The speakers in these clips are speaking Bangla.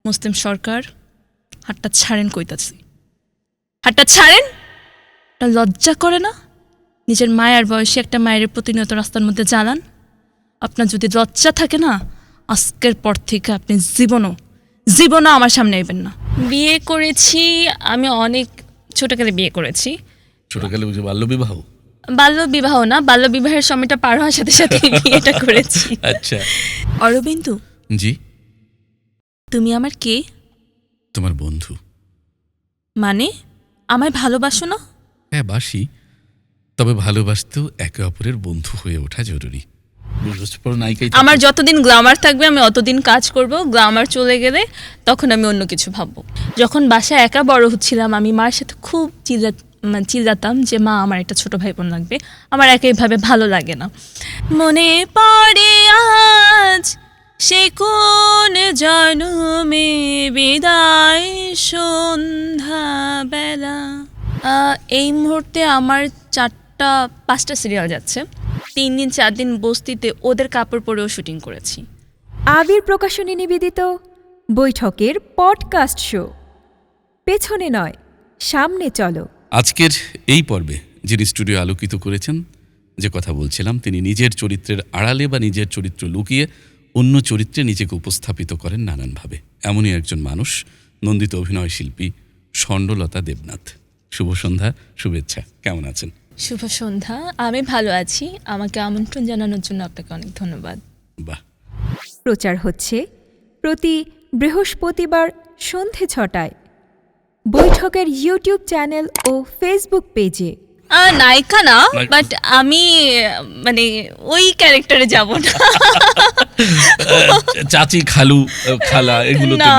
মুসলিম সরকার, হাতটা ছাড়েন কইতাছি, হাতটা ছাড়েন। লজ্জা করে না? নিজের মায়ের বয়সী একটা মায়ের প্রতিনিয়ত রাস্তার মধ্যে জ্বালান। আপনার যদি লজ্জা থাকে না, আজকের পর থেকে আপনি জীবনও আমার সামনে আইবেন না। বিয়ে করেছি আমি, অনেক ছোটকালে বিয়ে করেছি। ছোটকালে বুঝে বাল্যবিবাহ? বাল্যবিবাহ না, বাল্যবিবাহের সময়টা পার হওয়ার সাথে সাথে বিয়েটা করেছি। আচ্ছা। অরবিন্দু, জি? তুমি আমার কে? তোমার বন্ধু। মানে আমায় ভালোবাসো না? হ্যাঁ, বাসি। তবে ভালোবাসতেও একে অপরের বন্ধু হয়ে ওঠা জরুরি। আমার যতদিন গ্ল্যামার থাকবে আমি অতদিন কাজ করব। গ্ল্যামার চলে গেলে তখন আমি অন্য কিছু ভাববো। যখন বাসায় একা বড় হচ্ছিলাম, আমি মার সাথে খুব চিল্লাতাম যে মা, আমার একটা ছোট ভাই বোন লাগবে, আমার একইভাবে ভালো লাগে না। মনে পড়ে আজ সে কোন জন্মে বিদায় সন্ধ্যা বেলা। এই মুহূর্তে আমার 4-5টা সিরিয়াল যাচ্ছে। 3 দিন 4 দিন বস্তিতে ওদের কাপড় পরেও শুটিং করেছি। আবির প্রকাশনী নিবেদিত বৈঠকের পডকাস্ট শো পেছনে নয় সামনে চলো। আজকের এই পর্বে যিনি স্টুডিও আলোকিত করেছেন, যে কথা বলছিলাম, তিনি নিজের চরিত্রের আড়ালে বা নিজের চরিত্র লুকিয়ে অন্য চরিত্রে নিজেকে উপস্থাপিত করেন নানানভাবে। এমনই একজন মানুষ নন্দিত অভিনয় শিল্পী স্বর্ণলতা দেবনাথ। শুভ সন্ধ্যা, শুভেচ্ছা। কেমন আছেন? শুভ সন্ধ্যা, আমি ভালো আছি। আমাকে আমন্ত্রণ জানানোর জন্য আপনাকে অনেক ধন্যবাদ। বাহ। প্রচার হচ্ছে প্রতি বৃহস্পতিবার সন্ধে 6টায় বৈঠকের ইউটিউব চ্যানেল ও ফেসবুক পেজে। নায়িকা না, বাট আমি মানে ওই ক্যারেক্টারে যাব না। চাচি, খালু, খালা, এগুলো তো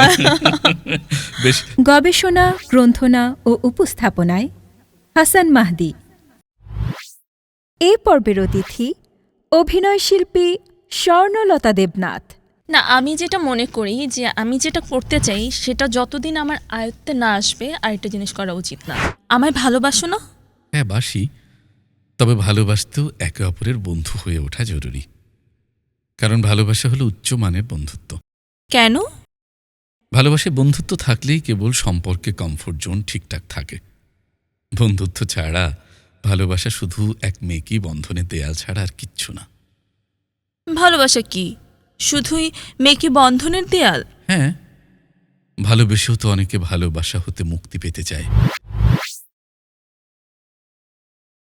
বেশ। গবেষণা, গ্রন্থনা ও উপস্থাপনায় হাসান মাহদি। এই পর্বের অতিথি অভিনয়শিল্পী স্বর্ণলতা দেবনাথ। না, আমি যেটা মনে করি যে আমি যেটা করতে চাই সেটা যতদিন আমার আয়ত্তে না আসবে আরেকটা জিনিস করা উচিত না। আমায় ভালোবাসো না? হ্যাঁ, বাসি। তবে ভালোবাসতেও একে অপরের বন্ধু হয়ে ওঠা জরুরি। কারণ ভালোবাসা হলো উচ্চমানের বন্ধুত্ব। কেন? ভালোবাসে বন্ধুত্ব থাকলেই কেবল সম্পর্কে কমফোর্ট জোন ঠিকঠাক থাকে। বন্ধুত্ব ছাড়া ভালোবাসা শুধু এক মেকি বন্ধনে দেয়াল ছাড়া আর কিচ্ছু না। ভালোবাসা কি শুধুই মেকি বন্ধনের দেয়াল? হ্যাঁ, ভালোবেসেও তো অনেকে ভালোবাসা হতে মুক্তি পেতে চায়।